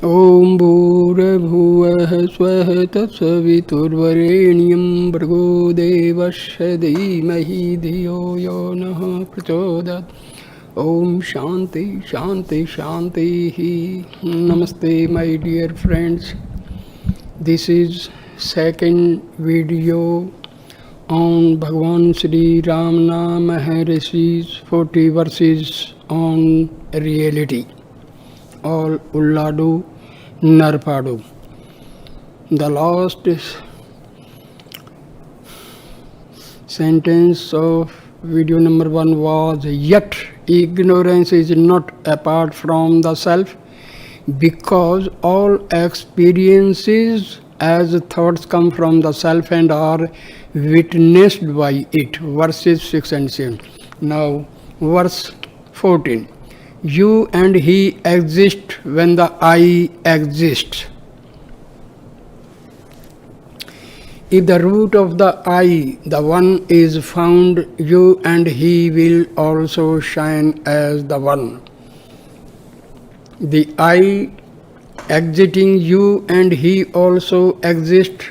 ॐ भूर्भुवः स्वः तत्सवितुर्वरेण्यं भर्गो देवस्य धीमहि धियो यो नः प्रचोदयात् Om Shanti Shanti Shanti. Namaste my dear friends. This is second video on Bhagavan Sri Ramana Maharshi's 40 verses on reality. All Ulladu Narpadu. The last sentence of video number 1 was, yet ignorance is not apart from the self, because all experiences as thoughts come from the self and are witnessed by it. Verses 6 and 7. Now, verse 14. You and he exist when the I exists. If the root of the I, the one, is found, you and he will also shine as the one. The I exiting you and he also exist.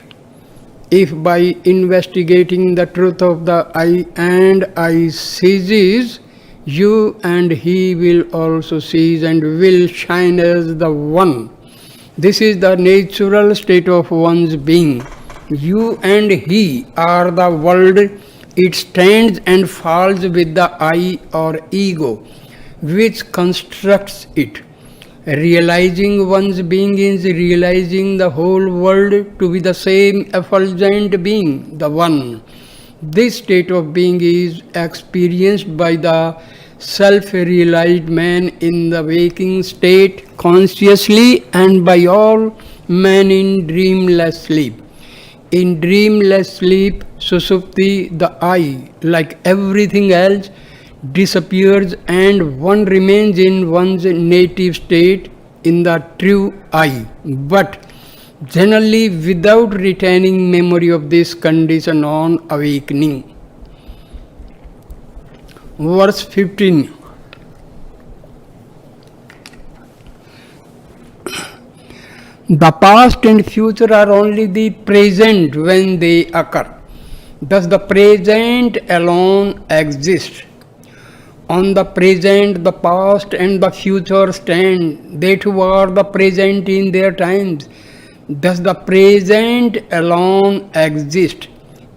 If by investigating the truth of the I and I ceases, you and he will also cease and will shine as the one. This is the natural state of one's being. You and he are the world. It stands and falls with the I or ego, which constructs it. Realizing one's being is realizing the whole world to be the same effulgent being, the one. This state of being is experienced by the self-realized man in the waking state consciously and by all men in dreamless sleep. In dreamless sleep, Susupti, the I, like everything else, disappears and one remains in one's native state in the true I, but generally without retaining memory of this condition on awakening. Verse 15. The past and future are only the present when they occur. Thus the present alone exists. On the present, the past and the future stand. They too are the present in their times. Thus the present alone exists.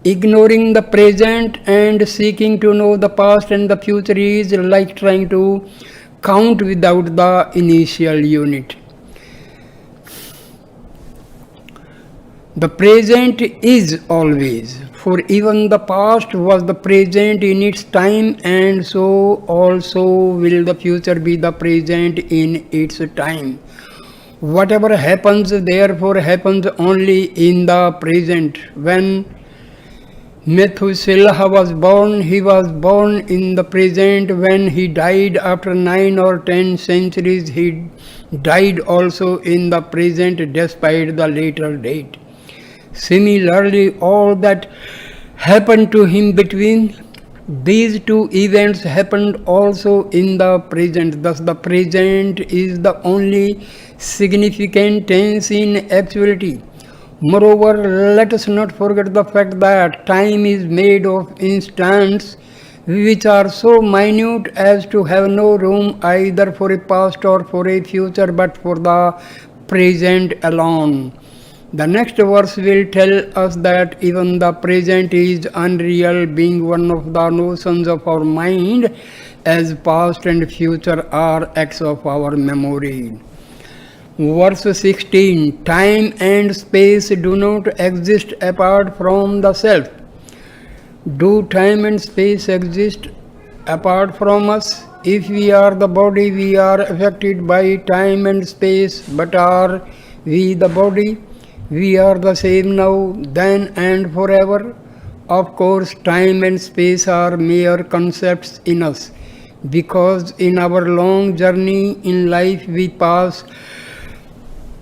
Ignoring the present and seeking to know the past and the future is like trying to count without the initial unit. The present is always, for even the past was the present in its time, and so also will the future be the present in its time. Whatever happens, therefore, happens only in the present. When Methuselah was born, he was born in the present. When he died after 9 or 10 centuries, he died also in the present despite the later date. Similarly, all that happened to him between these two events happened also in the present. Thus, the present is the only significant tense in actuality. Moreover, let us not forget the fact that time is made of instants which are so minute as to have no room either for a past or for a future, but for the present alone. The next verse will tell us that even the present is unreal, being one of the notions of our mind, as past and future are acts of our memory. Verse 16. Time and space do not exist apart from the self. Do time and space exist apart from us? If we are the body, we are affected by time and space, but are we the body? We are the same now, then, and forever. Of course, time and space are mere concepts in us, because in our long journey in life we pass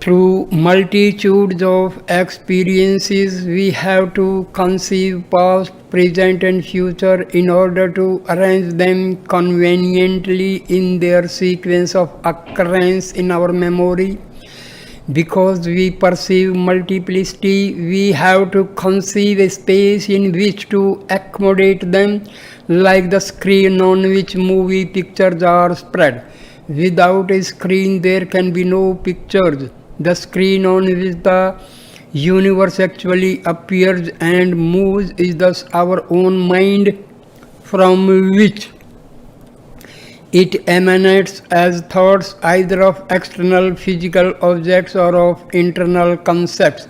through multitudes of experiences. We have to conceive past, present and future in order to arrange them conveniently in their sequence of occurrence in our memory. Because we perceive multiplicity, we have to conceive a space in which to accommodate them, like the screen on which movie pictures are spread. Without a screen, there can be no pictures. The screen on which the universe actually appears and moves is thus our own mind, from which it emanates as thoughts either of external physical objects or of internal concepts,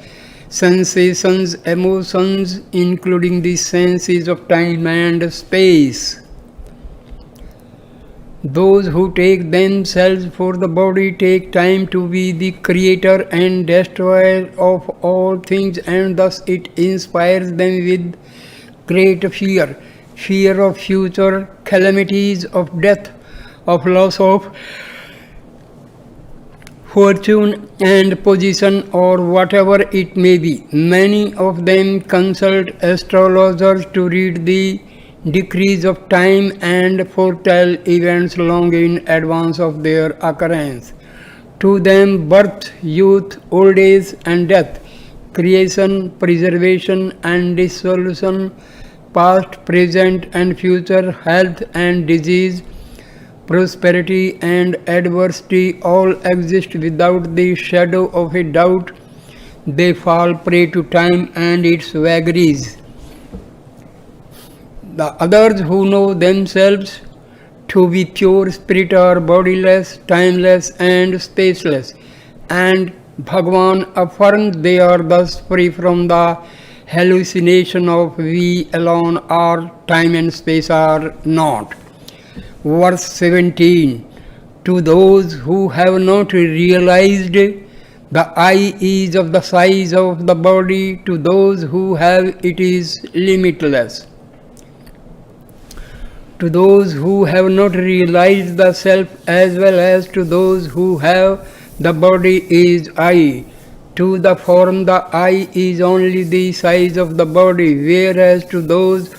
sensations, emotions, including the senses of time and space. Those who take themselves for the body take time to be the creator and destroyer of all things, and thus it inspires them with great fear of future calamities, of death, of loss of fortune and position, or whatever it may be. Many of them consult astrologers to read the decrees of time and foretell events long in advance of their occurrence. To them, birth, youth, old age, and death, creation, preservation, and dissolution, past, present, and future, health and disease, prosperity and adversity all exist without the shadow of a doubt. They fall prey to time and its vagaries. The others who know themselves to be pure spirit are bodiless, timeless, and spaceless, and Bhagavan affirms they are thus free from the hallucination of we alone are, time and space are not. Verse 17. To those who have not realized the eye is of the size of the body, to those who have it is limitless. To those who have not realized the self, as well as to those who have the body is eye. To the form, the eye is only the size of the body, whereas to those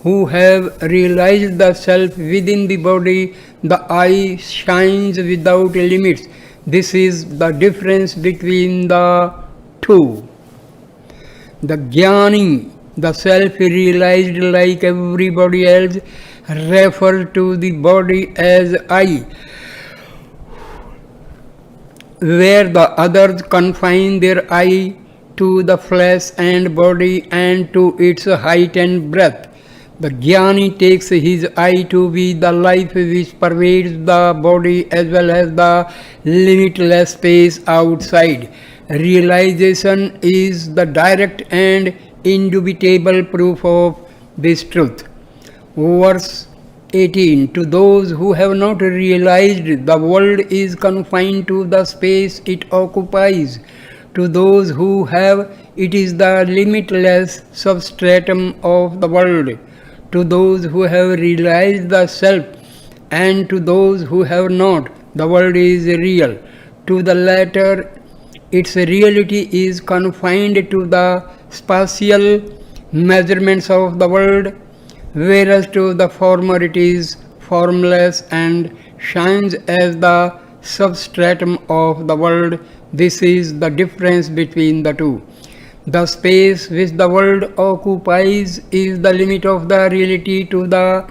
who have realized the self within the body, the eye shines without limits. This is the difference between the two. The jnani, the self realized like everybody else, refers to the body as I, where the others confine their eye to the flesh and body and to its height and breadth. The jnani takes his eye to be the life which pervades the body as well as the limitless space outside. Realization is the direct and indubitable proof of this truth. Verse 18. To those who have not realized the world is confined to the space it occupies, to those who have, it is the limitless substratum of the world. To those who have realized the self, and to those who have not, the world is real. To the latter, its reality is confined to the spatial measurements of the world, whereas to the former it is formless and shines as the substratum of the world. This is the difference between the two. The space which the world occupies is the limit of the reality to the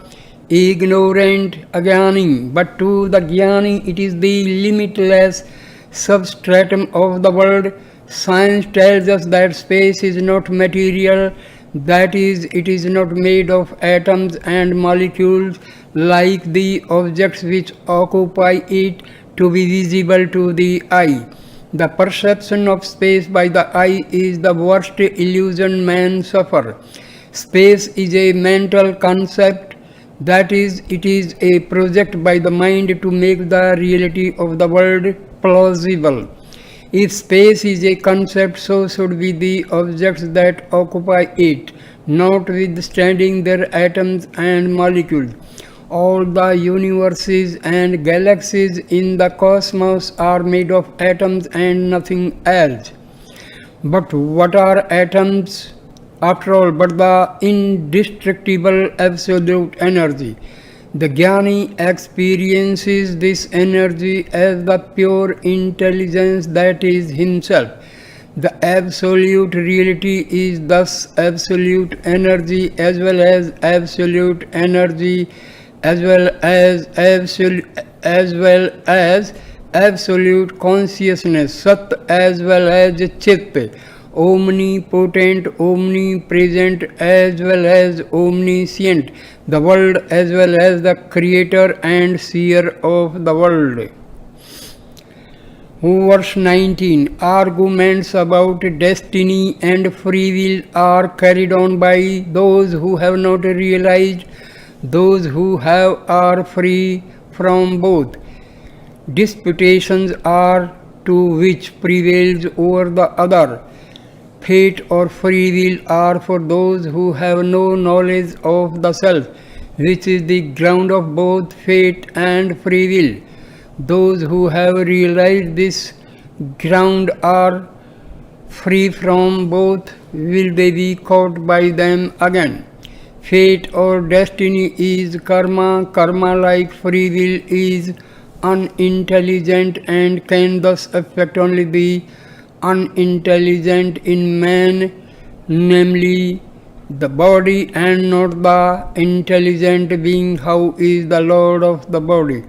ignorant jnani, but to the jnani it is the limitless substratum of the world. Science tells us that space is not material, that is, it is not made of atoms and molecules like the objects which occupy it to be visible to the eye. The perception of space by the eye is the worst illusion man suffers. Space is a mental concept, that is, it is a project by the mind to make the reality of the world plausible. If space is a concept, so should be the objects that occupy it, notwithstanding their atoms and molecules. All the universes and galaxies in the cosmos are made of atoms and nothing else. But what are atoms after all but the indestructible absolute energy? The Jnani experiences this energy as the pure intelligence that is himself. The absolute reality is thus absolute energy as well as absolute consciousness, Sat as well as Chit, omnipotent, omnipresent as well as omniscient, the world as well as the creator and seer of the world. Verse 19. Arguments about destiny and free will are carried on by those who have not realized. Those who have are free from both. Disputations are to which prevails over the other. Fate or free will are for those who have no knowledge of the self, which is the ground of both fate and free will. Those who have realized this ground are free from both. Will they be caught by them again? Fate or destiny is karma. Karma, like free will, is unintelligent and can thus affect only the unintelligent in man, namely the body, and not the intelligent being who is the lord of the body.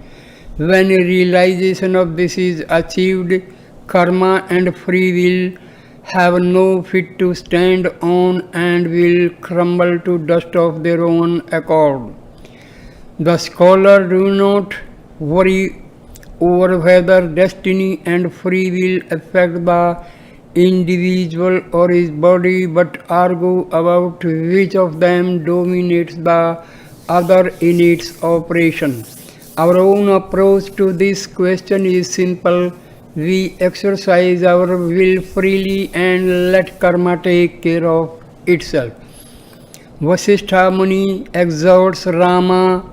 When realization of this is achieved, karma and free will have no feet to stand on and will crumble to dust of their own accord. The scholar do not worry over whether destiny and free will affect the individual or his body, but argue about which of them dominates the other in its operation. Our own approach to this question is simple. We exercise our will freely and let karma take care of itself. Vasishtha Muni exhorts Rama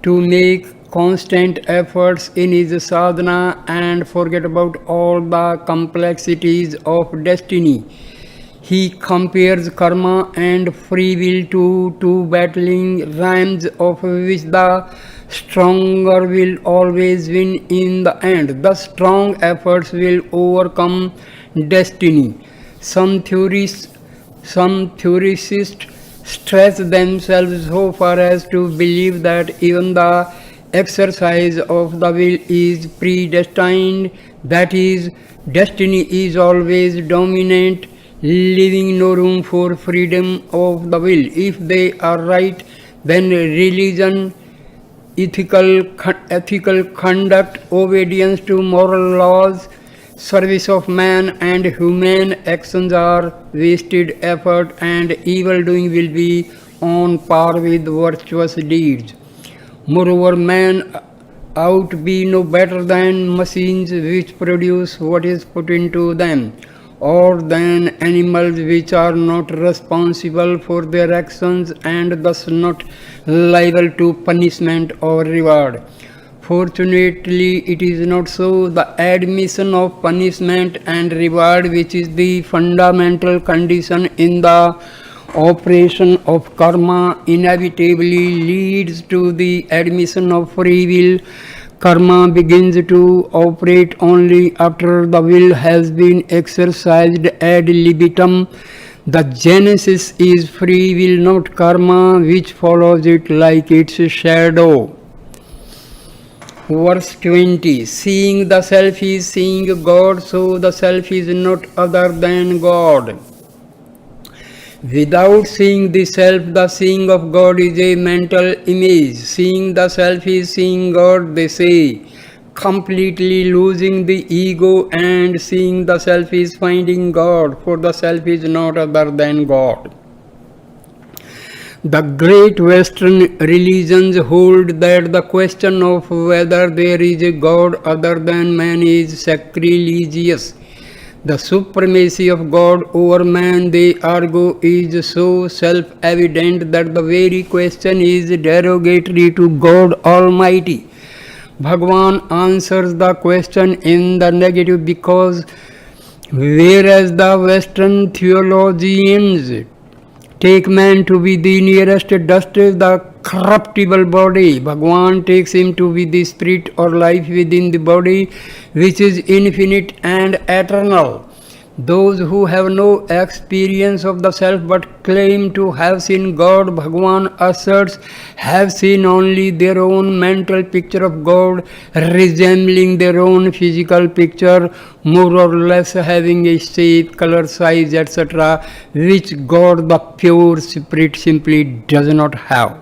to make constant efforts in his sadhana and forget about all the complexities of destiny. He compares karma and free will to two battling rams, of which the stronger will always win in the end. The strong efforts will overcome destiny. Some theorists stretch themselves so far as to believe that even the exercise of the will is predestined, that is, destiny is always dominant, leaving no room for freedom of the will. If they are right, then religion, ethical conduct, obedience to moral laws, service of man and humane actions are wasted effort, and evil doing will be on par with virtuous deeds. Moreover, man ought be no better than machines which produce what is put into them, or than animals which are not responsible for their actions and thus not liable to punishment or reward. Fortunately, it is not so. The admission of punishment and reward, which is the fundamental condition in the operation of karma, inevitably leads to the admission of free will. Karma begins to operate only after the will has been exercised ad libitum. The genesis is free will, not karma, which follows it like its shadow. Verse 20. Seeing the self is seeing God, so the self is not other than God. Without seeing the self, the seeing of God is a mental image. Seeing the self is seeing God, they say, completely losing the ego, and seeing the self is finding God, for the self is not other than God. The great Western religions hold that the question of whether there is a God other than man is sacrilegious. The supremacy of God over man, they argue, is so self-evident that the very question is derogatory to God Almighty. Bhagavan answers the question in the negative, because whereas the Western theologians take man to be the nearest dust, the corruptible body. Bhagwan takes him to be the spirit or life within the body, which is infinite and eternal. Those who have no experience of the self but claim to have seen God, Bhagwan asserts, have seen only their own mental picture of God, resembling their own physical picture, more or less having a shape, color, size, etc., which God, the pure spirit, simply does not have.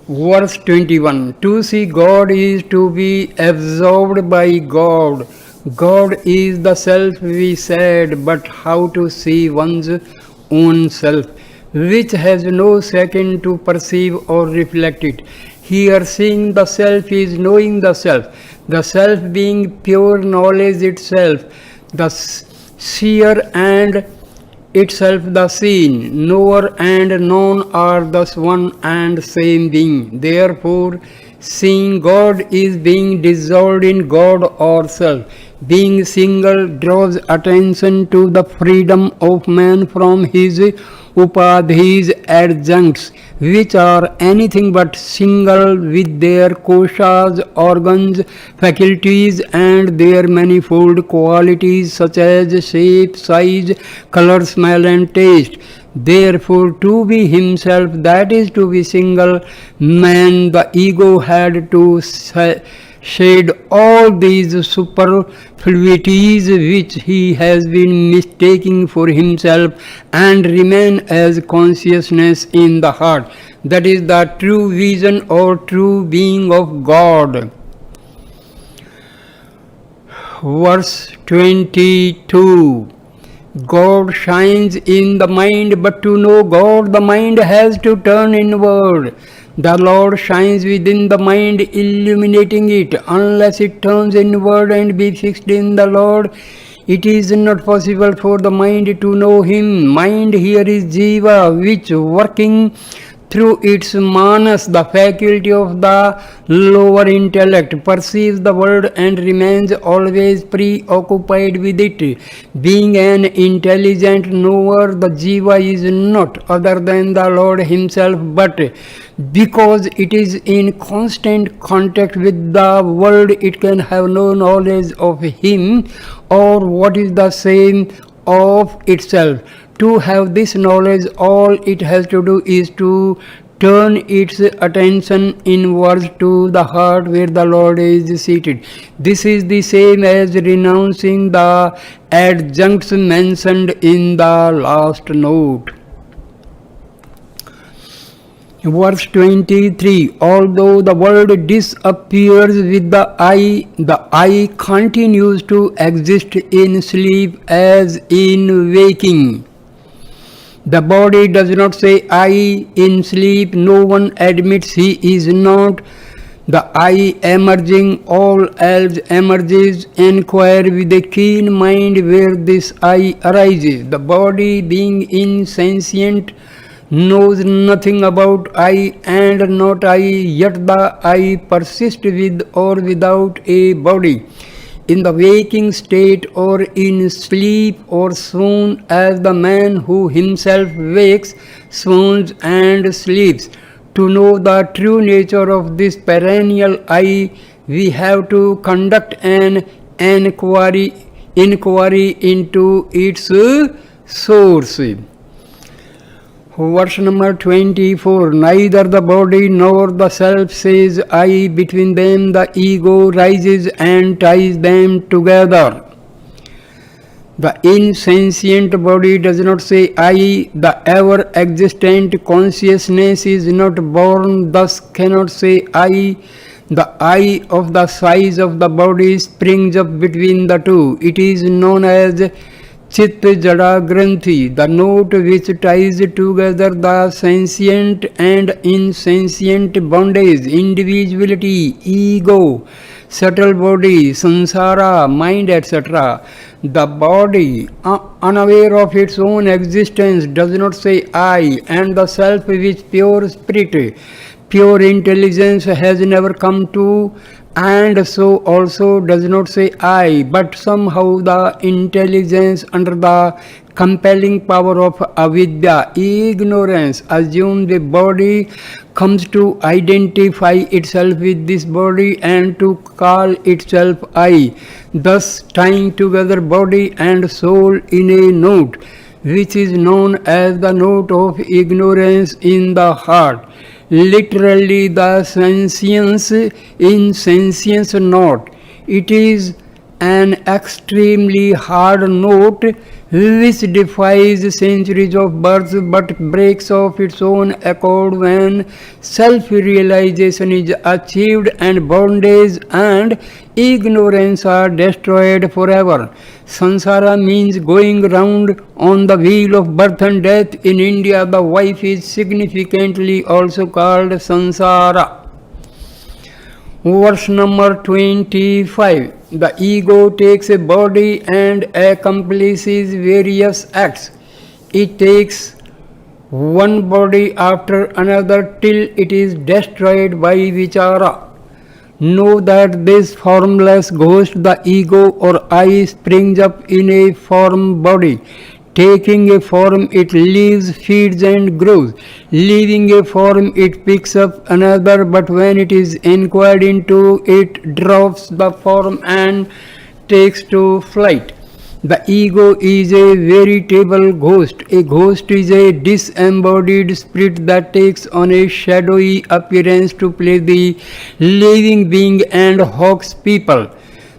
Verse 21. To see God is to be absorbed by God. God is the self, we said, but how to see one's own self, which has no second to perceive or reflect it. Here, seeing the self is knowing the self being pure knowledge itself, the seer and itself the seen, knower and known are thus one and same being. Therefore, seeing God is being dissolved in God or self. Being single draws attention to the freedom of man from his upadhis adjuncts, which are anything but single, with their koshas, organs, faculties, and their manifold qualities such as shape, size, color, smell, and taste. Therefore, to be himself, that is to be single, man, the ego had to shed all these superfluities which he has been mistaking for himself and remain as consciousness in the heart. That is the true vision or true being of God. Verse 22. God shines in the mind, but to know God, the mind has to turn inward. The Lord shines within the mind, illuminating it. Unless it turns inward and be fixed in the Lord, it is not possible for the mind to know Him. Mind here is Jiva, which working through its manas, the faculty of the lower intellect, perceives the world and remains always preoccupied with it. Being an intelligent knower, the Jiva is not other than the Lord Himself, but because it is in constant contact with the world, it can have no knowledge of Him or what is the same of itself. To have this knowledge, all it has to do is to turn its attention inwards to the heart where the Lord is seated. This is the same as renouncing the adjuncts mentioned in the last note. Verse 23. Although the world disappears with the eye continues to exist in sleep as in waking. The body does not say I in sleep. No one admits he is not. The I emerging, all else emerges. Inquire with a keen mind where this I arises. The body being insentient knows nothing about I and not I, yet the I persists with or without a body. In the waking state or in sleep or swoon, as the man who himself wakes, swoons and sleeps. To know the true nature of this perennial I, we have to conduct an inquiry into its source. Verse number 24. Neither the body nor the self says I. Between them the ego rises and ties them together. The insentient body does not say I. The ever-existent consciousness is not born, thus cannot say I. The I of the size of the body springs up between the two. It is known as Chit Jada Granthi, the note which ties together the sentient and insentient bondage, individuality, ego, subtle body, samsara, mind, etc. The body, unaware of its own existence, does not say I, and the self which pure spirit, pure intelligence has never come to, and so also does not say I, but somehow the intelligence under the compelling power of avidya, ignorance, assumes the body, comes to identify itself with this body and to call itself I, thus tying together body and soul in a knot, which is known as the knot of ignorance in the heart. Literally, the sentience in sentience knot. It is an extremely hard note which defies centuries of births but breaks of its own accord when self-realization is achieved and bondage and ignorance are destroyed forever. Sansara means going round on the wheel of birth and death. In India, the wife is significantly also called Sansara. Verse number 25. The ego takes a body and accomplishes various acts. It takes one body after another till it is destroyed by vichara. Know that this formless ghost, the ego or I, springs up in a form body. Taking a form, it lives, feeds and grows. Leaving a form, it picks up another, but when it is inquired into, it drops the form and takes to flight. The ego is a veritable ghost. A ghost is a disembodied spirit that takes on a shadowy appearance to play the living being and hawks people.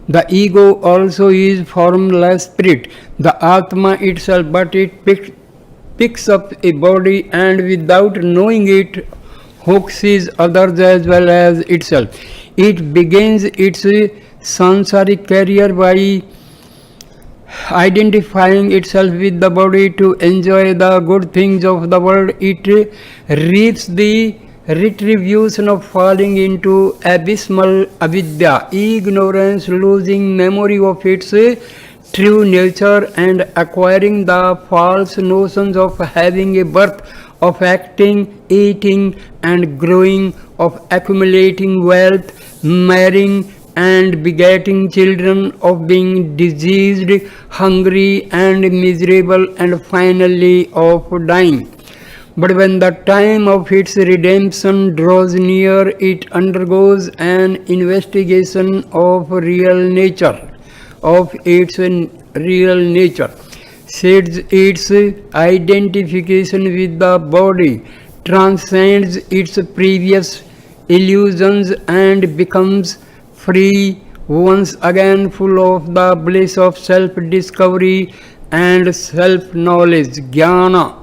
The ego also is formless spirit, the Atma itself, but it picks up a body and without knowing it hoaxes others as well as itself. It begins its sansaric career by identifying itself with the body to enjoy the good things of the world. It reaps the retribution of falling into abysmal avidya, ignorance, losing memory of its true nature and acquiring the false notions of having a birth, of acting, eating and growing, of accumulating wealth, marrying and begetting children, of being diseased, hungry and miserable, and finally of dying. But when the time of its redemption draws near, it undergoes an investigation of real nature, of its real nature, sheds its identification with the body, transcends its previous illusions and becomes free once again, full of the bliss of self-discovery and self-knowledge, jnana.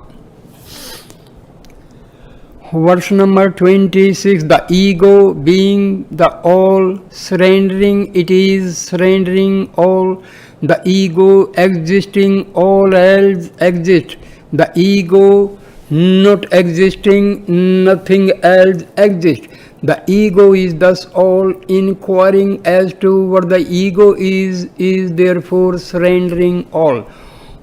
Verse number 26. The ego being the all, surrendering, it is surrendering all. The ego existing, all else exists. The ego not existing, nothing else exists. The ego is thus all. Inquiring as to what the ego is therefore surrendering all.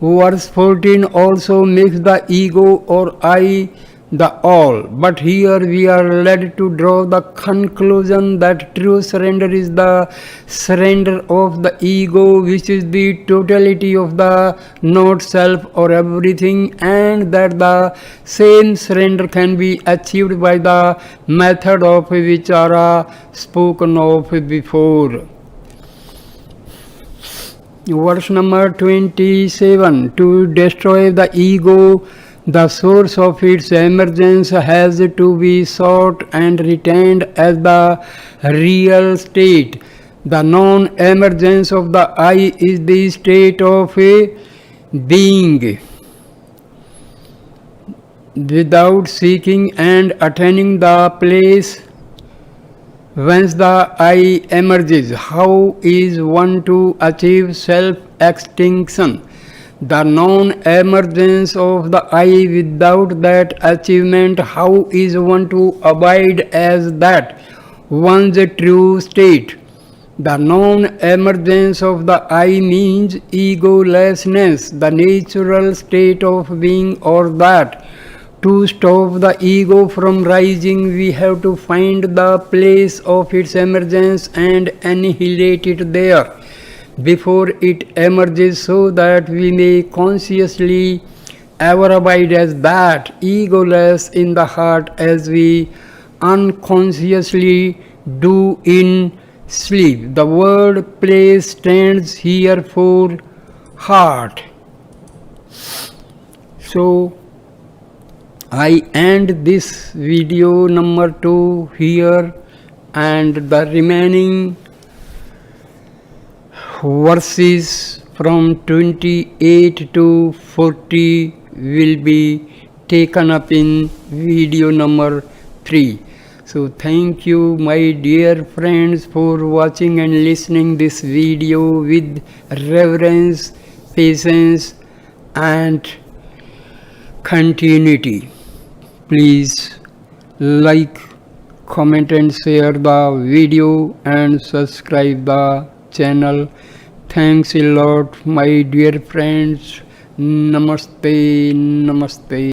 Verse 14 also makes the ego or I the all, but here we are led to draw the conclusion that true surrender is the surrender of the ego, which is the totality of the not self or everything, and that the same surrender can be achieved by the method of vichara spoken of before. Verse number 27. To destroy the ego, the source of its emergence has to be sought and retained as the real state. The non-emergence of the I is the state of a being. Without seeking and attaining the place whence the I emerges, how is one to achieve self-extinction? The non-emergence of the I, without that achievement, how is one to abide as that, one's true state? The non-emergence of the I means egolessness, the natural state of being, or that. To stop the ego from rising, we have to find the place of its emergence and annihilate it there. before it emerges, so that we may consciously ever abide as that, egoless in the heart, as we unconsciously do in sleep. The word place stands here for heart. So I end this video number 2 here, and the remaining verses from 28 to 40 will be taken up in video number 3. So thank you, my dear friends, for watching and listening this video with reverence, patience and continuity. Please like, comment and share the video and subscribe the channel. Thanks a lot, my dear friends. Namaste, namaste.